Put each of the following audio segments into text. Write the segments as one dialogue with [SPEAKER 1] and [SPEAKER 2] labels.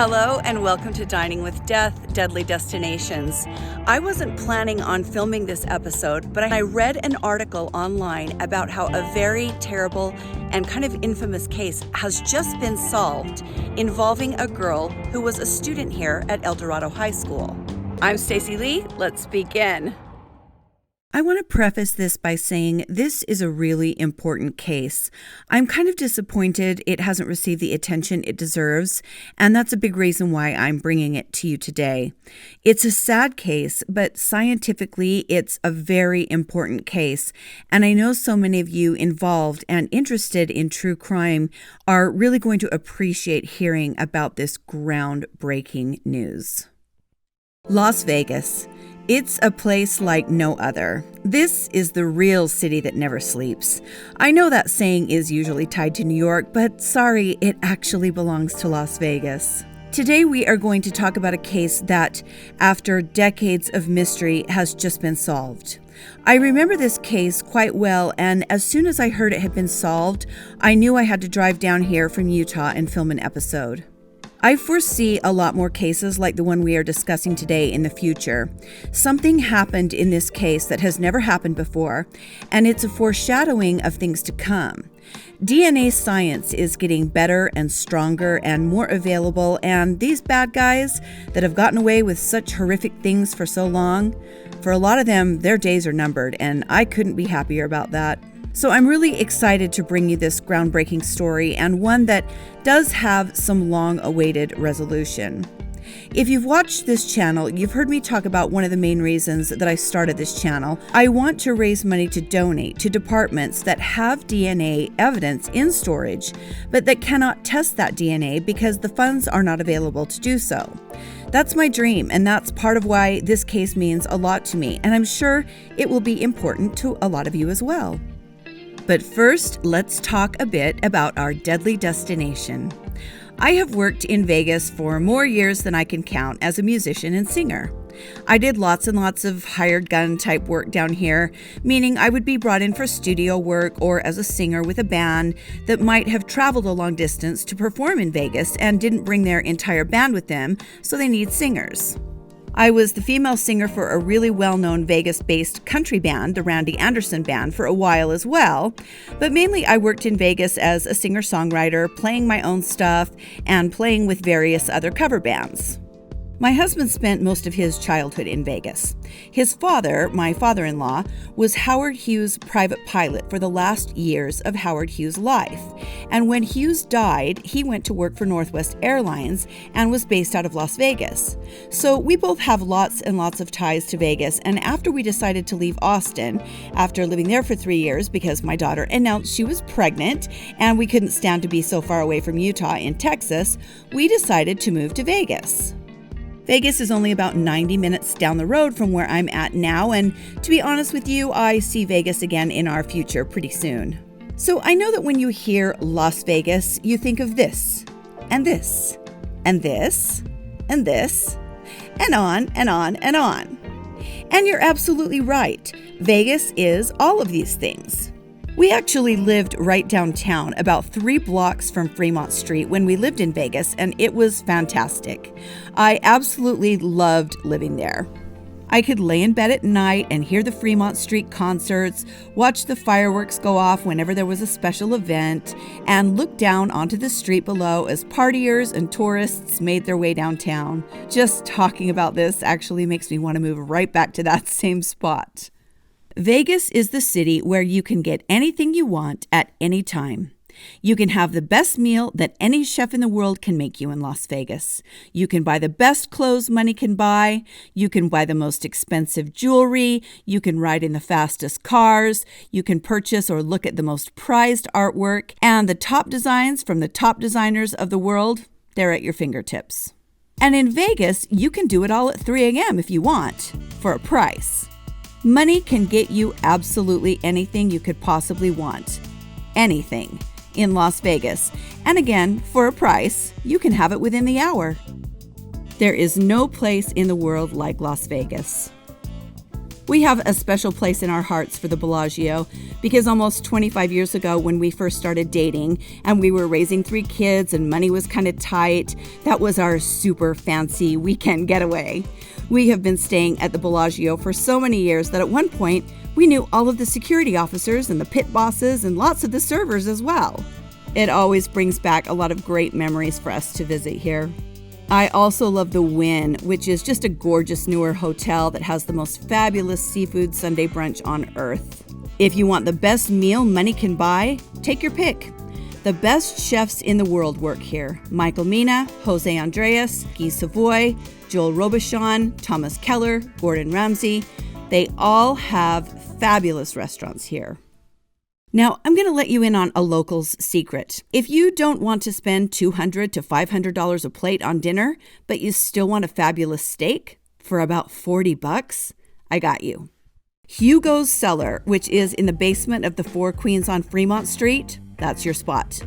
[SPEAKER 1] Hello and welcome to Dining with Death, Deadly Destinations. I wasn't planning on filming this episode, but I read an article online about how a very terrible and kind of infamous case has just been solved involving a girl who was a student here at El Dorado High School. I'm Stacy Lee. Let's begin. I want to preface this by saying this is a really important case. I'm kind of disappointed it hasn't received the attention it deserves, and that's a big reason why I'm bringing it to you today. It's a sad case, but scientifically, it's a very important case, and I know so many of you involved and interested in true crime are really going to appreciate hearing about this groundbreaking news. Las Vegas. It's a place like no other. This is the real city that never sleeps. I know that saying is usually tied to New York, but sorry, it actually belongs to Las Vegas. Today we are going to talk about a case that, after decades of mystery, has just been solved. I remember this case quite well, and as soon as I heard it had been solved, I knew I had to drive down here from Utah and film an episode. I foresee a lot more cases like the one we are discussing today in the future. Something happened in this case that has never happened before, and it's a foreshadowing of things to come. DNA science is getting better and stronger and more available, and these bad guys that have gotten away with such horrific things for so long, for a lot of them, their days are numbered, and I couldn't be happier about that. So I'm really excited to bring you this groundbreaking story, and one that does have some long-awaited resolution. If you've watched this channel, you've heard me talk about one of the main reasons that I started this channel. I want to raise money to donate to departments that have DNA evidence in storage, but that cannot test that DNA because the funds are not available to do so. That's my dream, and that's part of why this case means a lot to me, and I'm sure it will be important to a lot of you as well. But first, let's talk a bit about our deadly destination. I have worked in Vegas for more years than I can count as a musician and singer. I did lots and lots of hired gun type work down here, meaning I would be brought in for studio work or as a singer with a band that might have traveled a long distance to perform in Vegas and didn't bring their entire band with them, so they need singers. I was the female singer for a really well-known Vegas-based country band, the Randy Anderson Band, for a while as well, but mainly I worked in Vegas as a singer-songwriter, playing my own stuff and playing with various other cover bands. My husband spent most of his childhood in Vegas. His father, my father-in-law, was Howard Hughes' private pilot for the last years of Howard Hughes' life. And when Hughes died, he went to work for Northwest Airlines and was based out of Las Vegas. So we both have lots and lots of ties to Vegas. And after we decided to leave Austin, after living there for 3 years because my daughter announced she was pregnant and we couldn't stand to be so far away from Utah in Texas, we decided to move to Vegas. Vegas is only about 90 minutes down the road from where I'm at now, and to be honest with you, I see Vegas again in our future pretty soon. So I know that when you hear Las Vegas, you think of this, and this, and this, and this, and on and on and on. And you're absolutely right. Vegas is all of these things. We actually lived right downtown, about 3 blocks from Fremont Street when we lived in Vegas, and it was fantastic. I absolutely loved living there. I could lay in bed at night and hear the Fremont Street concerts, watch the fireworks go off whenever there was a special event, and look down onto the street below as partiers and tourists made their way downtown. Just talking about this actually makes me want to move right back to that same spot. Vegas is the city where you can get anything you want at any time. You can have the best meal that any chef in the world can make you in Las Vegas. You can buy the best clothes money can buy. You can buy the most expensive jewelry. You can ride in the fastest cars. You can purchase or look at the most prized artwork. And the top designs from the top designers of the world, they're at your fingertips. And in Vegas, you can do it all at 3 a.m. if you want, for a price. Money can get you absolutely anything you could possibly want. Anything. In Las Vegas. And again, for a price, you can have it within the hour. There is no place in the world like Las Vegas. We have a special place in our hearts for the Bellagio because almost 25 years ago when we first started dating and we were raising 3 kids and money was kind of tight, that was our super fancy weekend getaway. We have been staying at the Bellagio for so many years that at one point we knew all of the security officers and the pit bosses and lots of the servers as well. It always brings back a lot of great memories for us to visit here. I also love the Wynn, which is just a gorgeous newer hotel that has the most fabulous seafood Sunday brunch on earth. If you want the best meal money can buy, take your pick. The best chefs in the world work here. Michael Mina, Jose Andres, Guy Savoy, Joel Robuchon, Thomas Keller, Gordon Ramsay. They all have fabulous restaurants here. Now, I'm going to let you in on a local's secret. If you don't want to spend $200 to $500 a plate on dinner, but you still want a fabulous steak for about $40, I got you. Hugo's Cellar, which is in the basement of the Four Queens on Fremont Street, that's your spot.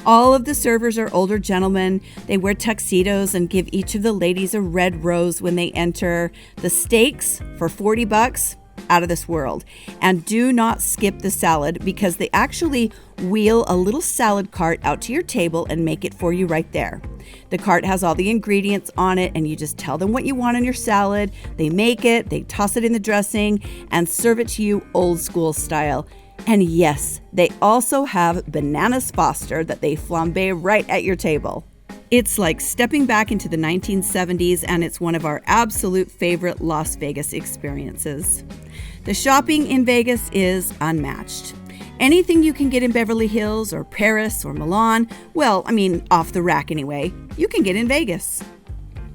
[SPEAKER 1] All of the servers are older gentlemen. They wear tuxedos and give each of the ladies a red rose when they enter. The steaks for $40, out of this world. And do not skip the salad because they actually wheel a little salad cart out to your table and make it for you right there. The cart has all the ingredients on it and you just tell them what you want on your salad. They make it, they toss it in the dressing and serve it to you old school style. And yes, they also have bananas Foster that they flambe right at your table. It's like stepping back into the 1970s, and it's one of our absolute favorite Las Vegas experiences. The shopping in Vegas is unmatched. Anything you can get in Beverly Hills or Paris or Milan, well, off the rack anyway, you can get in Vegas.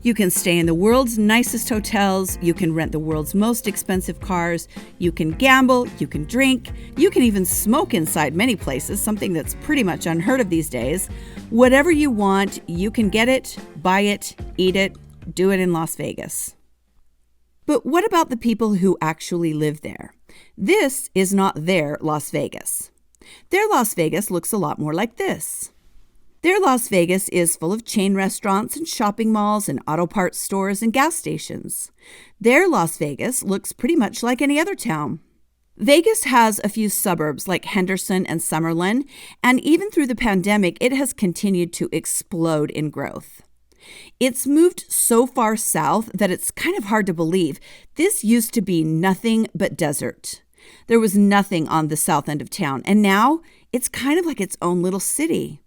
[SPEAKER 1] You can stay in the world's nicest hotels, you can rent the world's most expensive cars, you can gamble, you can drink, you can even smoke inside many places, something that's pretty much unheard of these days. Whatever you want, you can get it, buy it, eat it, do it in Las Vegas. But what about the people who actually live there? This is not their Las Vegas. Their Las Vegas looks a lot more like this. Their Las Vegas is full of chain restaurants and shopping malls and auto parts stores and gas stations. Their Las Vegas looks pretty much like any other town. Vegas has a few suburbs like Henderson and Summerlin, and even through the pandemic, it has continued to explode in growth. It's moved so far south that it's kind of hard to believe. This used to be nothing but desert. There was nothing on the south end of town, and now it's kind of like its own little city.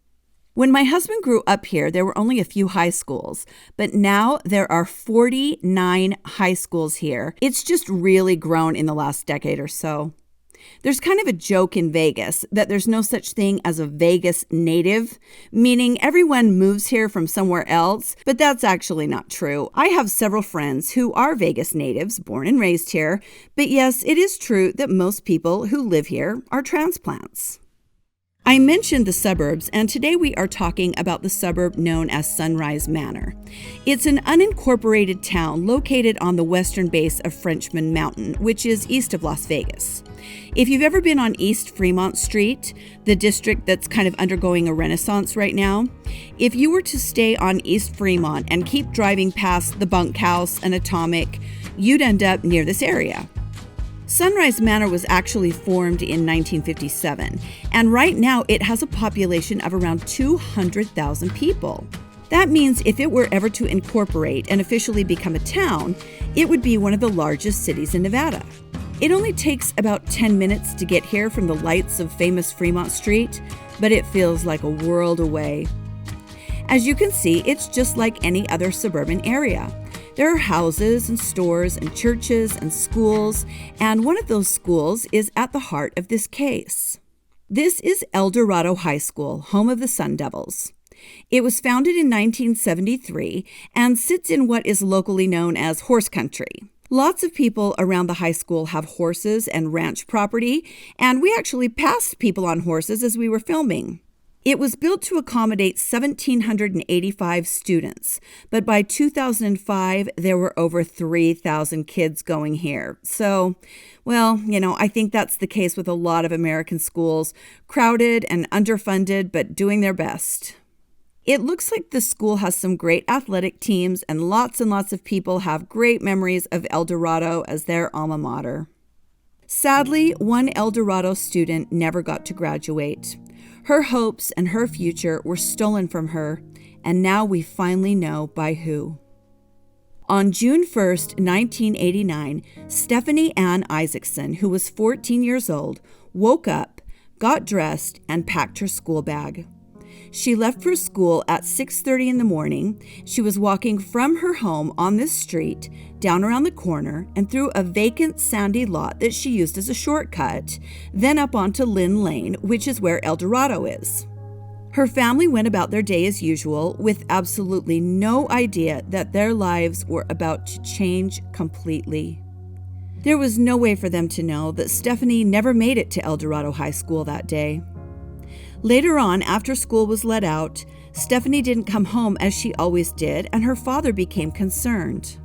[SPEAKER 1] When my husband grew up here, there were only a few high schools, but now there are 49 high schools here. It's just really grown in the last decade or so. There's kind of a joke in Vegas that there's no such thing as a Vegas native, meaning everyone moves here from somewhere else, but that's actually not true. I have several friends who are Vegas natives, born and raised here, but yes, it is true that most people who live here are transplants. I mentioned the suburbs, and today we are talking about the suburb known as Sunrise Manor. It's an unincorporated town located on the western base of Frenchman Mountain, which is east of Las Vegas. If you've ever been on East Fremont Street, the district that's kind of undergoing a renaissance right now, if you were to stay on East Fremont and keep driving past the Bunkhouse and Atomic, you'd end up near this area. Sunrise Manor was actually formed in 1957, and right now it has a population of around 200,000 people. That means if it were ever to incorporate and officially become a town, it would be one of the largest cities in Nevada. It only takes about 10 minutes to get here from the lights of famous Fremont Street, but it feels like a world away. As you can see, it's just like any other suburban area. There are houses and stores and churches and schools, and one of those schools is at the heart of this case. This is El Dorado High School, home of the Sun Devils. It was founded in 1973 and sits in what is locally known as horse country. Lots of people around the high school have horses and ranch property, and we actually passed people on horses as we were filming. It was built to accommodate 1,785 students, but by 2005, there were over 3,000 kids going here. So, I think that's the case with a lot of American schools, crowded and underfunded, but doing their best. It looks like the school has some great athletic teams, and lots of people have great memories of El Dorado as their alma mater. Sadly, one El Dorado student never got to graduate. Her hopes and her future were stolen from her, and now we finally know by who. On June 1st, 1989, Stephanie Ann Isaacson, who was 14 years old, woke up, got dressed, and packed her school bag. She left for school at 6:30 in the morning. She was walking from her home on this street, down around the corner, and through a vacant sandy lot that she used as a shortcut, then up onto Lynn Lane, which is where El Dorado is. Her family went about their day as usual, with absolutely no idea that their lives were about to change completely. There was no way for them to know that Stephanie never made it to El Dorado High School that day. Later on, after school was let out, Stephanie didn't come home as she always did, and her father became concerned.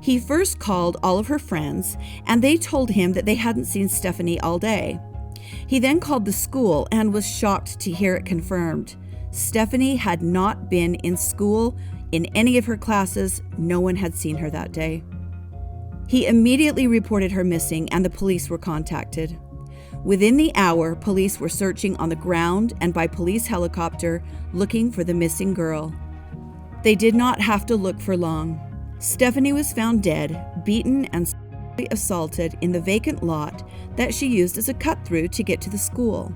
[SPEAKER 1] He first called all of her friends, and they told him that they hadn't seen Stephanie all day. He then called the school and was shocked to hear it confirmed. Stephanie had not been in school in any of her classes. No one had seen her that day. He immediately reported her missing, and the police were contacted. Within the hour, police were searching on the ground and by police helicopter, looking for the missing girl. They did not have to look for long. Stephanie was found dead, beaten and sexually assaulted in the vacant lot that she used as a cut-through to get to the school.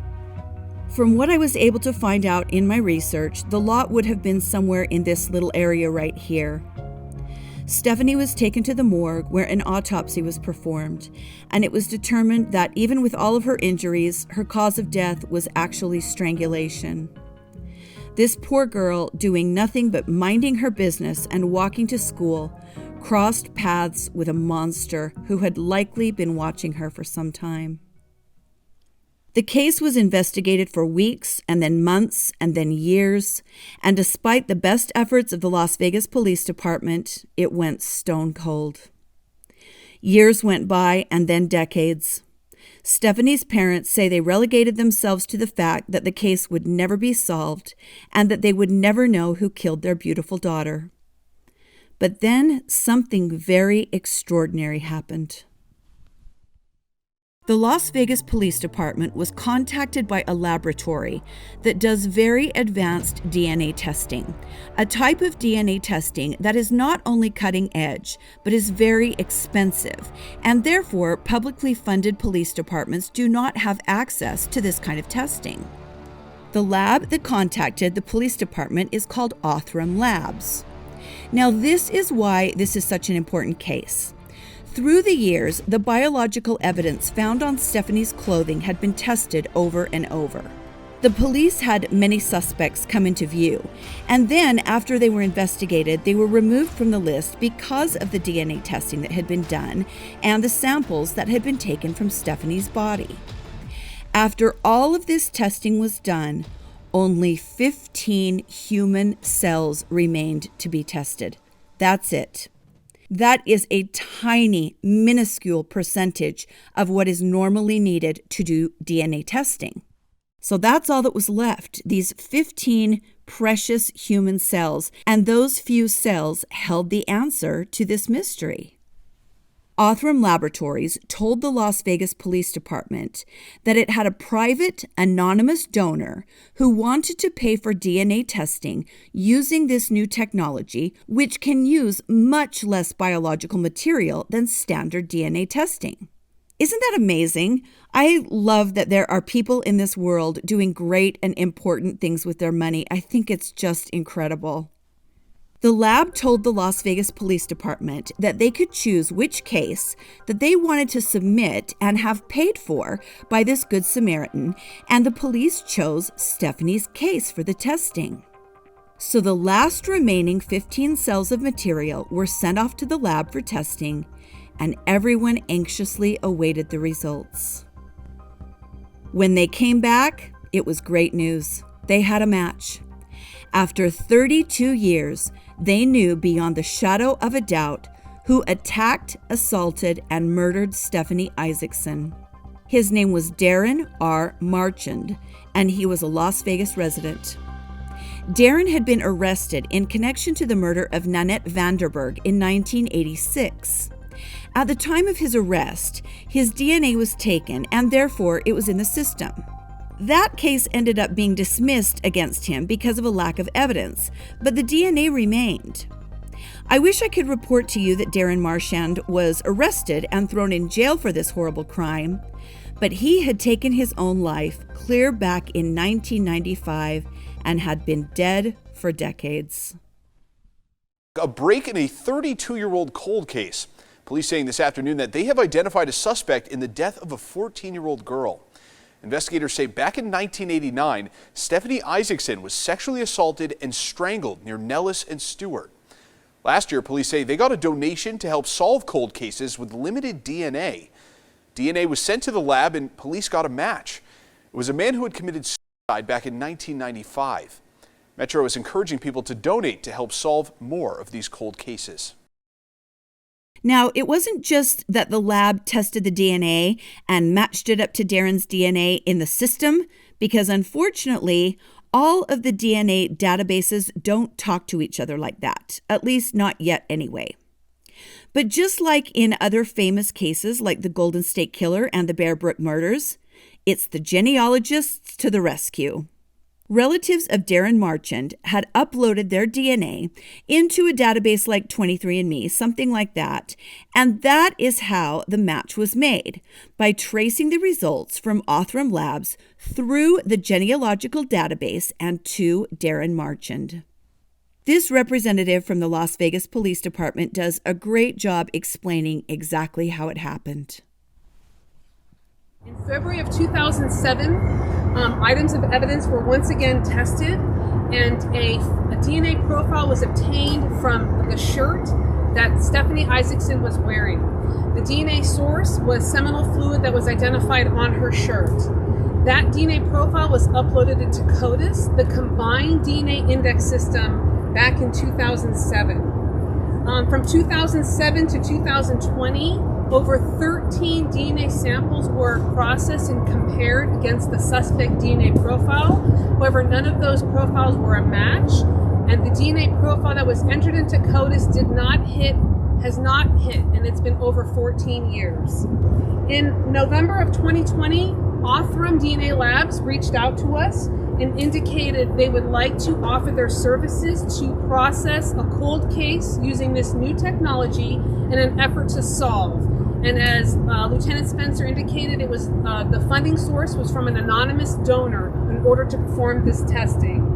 [SPEAKER 1] From what I was able to find out in my research, the lot would have been somewhere in this little area right here. Stephanie was taken to the morgue where an autopsy was performed, and it was determined that even with all of her injuries, her cause of death was actually strangulation. This poor girl, doing nothing but minding her business and walking to school, crossed paths with a monster who had likely been watching her for some time. The case was investigated for weeks and then months and then years, and despite the best efforts of the Las Vegas Police Department, it went stone cold. Years went by and then decades. Stephanie's parents say they relegated themselves to the fact that the case would never be solved and that they would never know who killed their beautiful daughter. But then something very extraordinary happened. The Las Vegas Police Department was contacted by a laboratory that does very advanced DNA testing, a type of DNA testing that is not only cutting edge, but is very expensive, and therefore publicly funded police departments do not have access to this kind of testing. The lab that contacted the police department is called Othram Labs. Now, this is why this is such an important case. Through the years, the biological evidence found on Stephanie's clothing had been tested over and over. The police had many suspects come into view, and then after they were investigated, they were removed from the list because of the DNA testing that had been done and the samples that had been taken from Stephanie's body. After all of this testing was done, only 15 human cells remained to be tested. That's it. That is a tiny, minuscule percentage of what is normally needed to do DNA testing. So that's all that was left, these 15 precious human cells, and those few cells held the answer to this mystery. Othram Laboratories told the Las Vegas Police Department that it had a private, anonymous donor who wanted to pay for DNA testing using this new technology, which can use much less biological material than standard DNA testing. Isn't that amazing? I love that there are people in this world doing great and important things with their money. I think it's just incredible. The lab told the Las Vegas Police Department that they could choose which case that they wanted to submit and have paid for by this Good Samaritan, and the police chose Stephanie's case for the testing. So the last remaining 15 cells of material were sent off to the lab for testing, and everyone anxiously awaited the results. When they came back, it was great news. They had a match. After 32 years, they knew beyond the shadow of a doubt who attacked, assaulted, and murdered Stephanie Isaacson. His name was Darren R. Marchand, and he was a Las Vegas resident. Darren had been arrested in connection to the murder of Nanette Vanderberg in 1986. At the time of his arrest, his DNA was taken and therefore it was in the system. That case ended up being dismissed against him because of a lack of evidence, but the DNA remained. I wish I could report to you that Darren Marchand was arrested and thrown in jail for this horrible crime, but he had taken his own life clear back in 1995 and had been dead for decades.
[SPEAKER 2] A break in a 32-year-old cold case. Police saying this afternoon that they have identified a suspect in the death of a 14-year-old girl. Investigators say back in 1989, Stephanie Isaacson was sexually assaulted and strangled near Nellis and Stewart. Last year, police say they got a donation to help solve cold cases with limited DNA. DNA was sent to the lab and police got a match. It was a man who had committed suicide back in 1995. Metro is encouraging people to donate to help solve more of these cold cases.
[SPEAKER 1] Now, it wasn't just that the lab tested the DNA and matched it up to Darren's DNA in the system, because unfortunately, all of the DNA databases don't talk to each other like that, at least not yet anyway. But just like in other famous cases like the Golden State Killer and the Bear Brook murders, it's the genealogists to the rescue. Relatives of Darren Marchand had uploaded their DNA into a database like 23andMe, something like that, and that is how the match was made, by tracing the results from Othram Labs through the genealogical database and to Darren Marchand. This representative from the Las Vegas Police Department does a great job explaining exactly how it happened.
[SPEAKER 3] In February of 2007, items of evidence were once again tested, and a DNA profile was obtained from the shirt that Stephanie Isaacson was wearing. The DNA source was seminal fluid that was identified on her shirt. That DNA profile was uploaded into CODIS, the combined DNA index system, back in 2007. From 2007 to 2020, over 13 DNA samples were processed and compared against the suspect DNA profile. However, none of those profiles were a match, and the DNA profile that was entered into CODIS has not hit, and it's been over 14 years. In November of 2020, Othram DNA Labs reached out to us and indicated they would like to offer their services to process a cold case using this new technology in an effort to solve. And as Lieutenant Spencer indicated, it was the funding source was from an anonymous donor in order to perform this testing.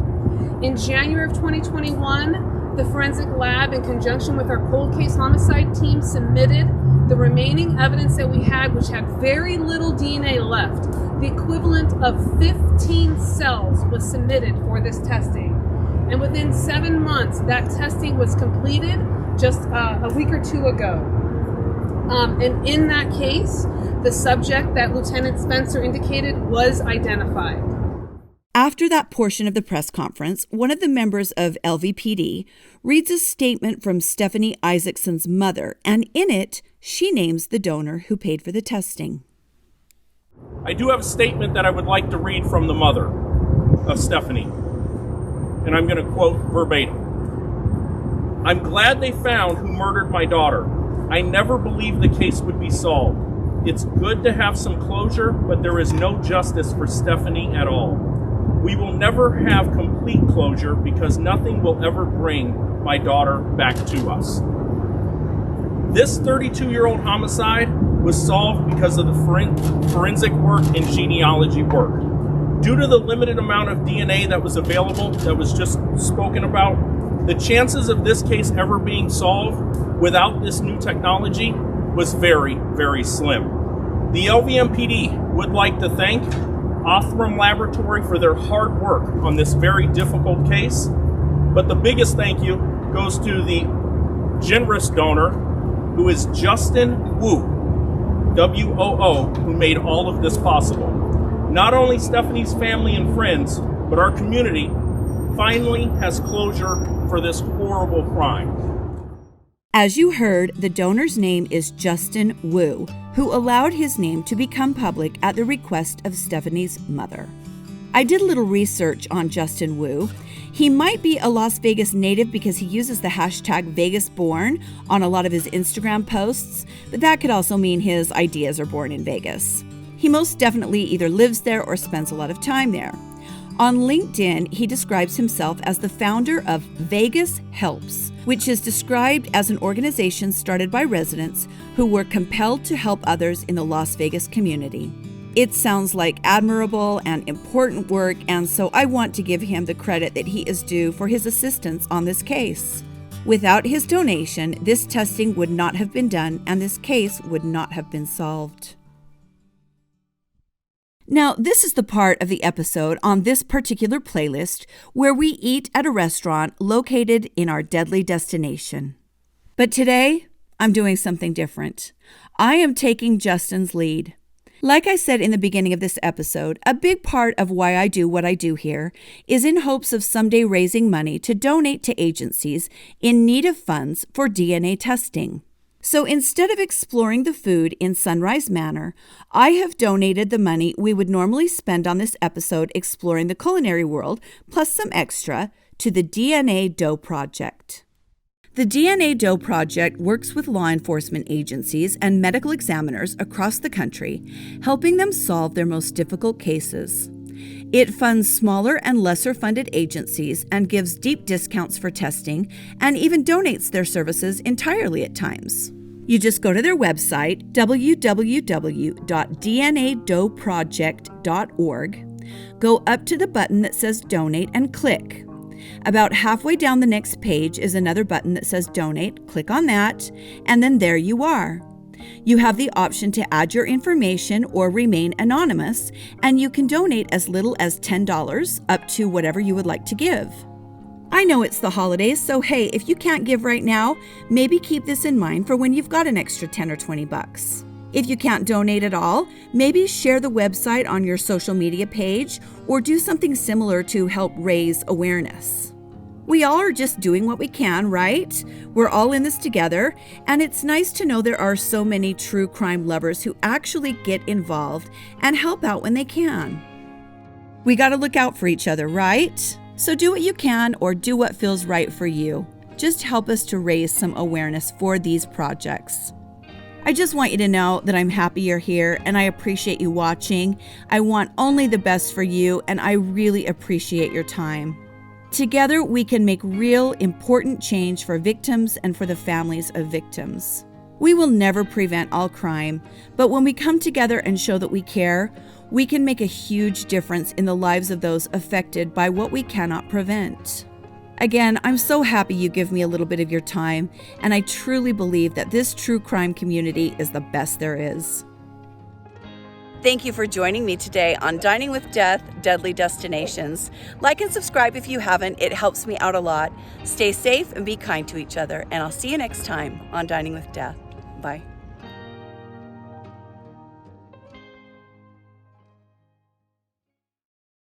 [SPEAKER 3] In January of 2021, the forensic lab, in conjunction with our cold case homicide team, submitted the remaining evidence that we had, which had very little DNA left. The equivalent of 15 cells was submitted for this testing. And within 7 months, that testing was completed just a week or two ago. And in that case, the subject that Lieutenant Spencer indicated was identified.
[SPEAKER 1] After that portion of the press conference, one of the members of LVPD reads a statement from Stephanie Isaacson's mother, and in it, she names the donor who paid for the testing.
[SPEAKER 4] I do have a statement that I would like to read from the mother of Stephanie, and I'm going to quote verbatim. "I'm glad they found who murdered my daughter. I never believed the case would be solved. It's good to have some closure, but there is no justice for Stephanie at all. We will never have complete closure because nothing will ever bring my daughter back to us." This 32-year-old homicide was solved because of the forensic work and genealogy work. Due to the limited amount of DNA that was available, that was just spoken about, the chances of this case ever being solved without this new technology was very, very slim. The LVMPD would like to thank Othram Laboratory for their hard work on this very difficult case, but the biggest thank you goes to the generous donor, who is Justin Woo, W-O-O, who made all of this possible. Not only Stephanie's family and friends, but our community finally has closure for this horrible crime.
[SPEAKER 1] As you heard, the donor's name is Justin Woo, who allowed his name to become public at the request of Stephanie's mother. I did a little research on Justin Wu. He might be a Las Vegas native because he uses the hashtag #VegasBorn on a lot of his Instagram posts, but that could also mean his ideas are born in Vegas. He most definitely either lives there or spends a lot of time there. On LinkedIn, he describes himself as the founder of Vegas Helps, which is described as an organization started by residents who were compelled to help others in the Las Vegas community. It sounds like admirable and important work, and so I want to give him the credit that he is due for his assistance on this case. Without his donation, this testing would not have been done and this case would not have been solved. Now, this is the part of the episode on this particular playlist where we eat at a restaurant located in our deadly destination. But today, I'm doing something different. I am taking Justin's lead. Like I said in the beginning of this episode, a big part of why I do what I do here is in hopes of someday raising money to donate to agencies in need of funds for DNA testing. So instead of exploring the food in Sunrise Manor, I have donated the money we would normally spend on this episode exploring the culinary world, plus some extra, to the DNA Dough Project. The DNA Dough Project works with law enforcement agencies and medical examiners across the country, helping them solve their most difficult cases. It funds smaller and lesser funded agencies and gives deep discounts for testing and even donates their services entirely at times. You just go to their website, www.dnadoughproject.org, go up to the button that says Donate and click. About halfway down the next page is another button that says Donate. Click on that, and then there you are. You have the option to add your information or remain anonymous, and you can donate as little as $10 up to whatever you would like to give. I know it's the holidays, so hey, if you can't give right now, maybe keep this in mind for when you've got an extra 10 or 20 bucks. If you can't donate at all, maybe share the website on your social media page or do something similar to help raise awareness. We all are just doing what we can, right? We're all in this together, and it's nice to know there are so many true crime lovers who actually get involved and help out when they can. We got to look out for each other, right? So do what you can or do what feels right for you. Just help us to raise some awareness for these projects. I just want you to know that I'm happy you're here and I appreciate you watching. I want only the best for you, and I really appreciate your time. Together, we can make real, important change for victims and for the families of victims. We will never prevent all crime, but when we come together and show that we care, we can make a huge difference in the lives of those affected by what we cannot prevent. Again, I'm so happy you give me a little bit of your time, and I truly believe that this true crime community is the best there is.
[SPEAKER 5] Thank you for joining me today on Dining with Death, Deadly Destinations. Like and subscribe if you haven't. It helps me out a lot. Stay safe and be kind to each other, and I'll see you next time on Dining with Death. Bye.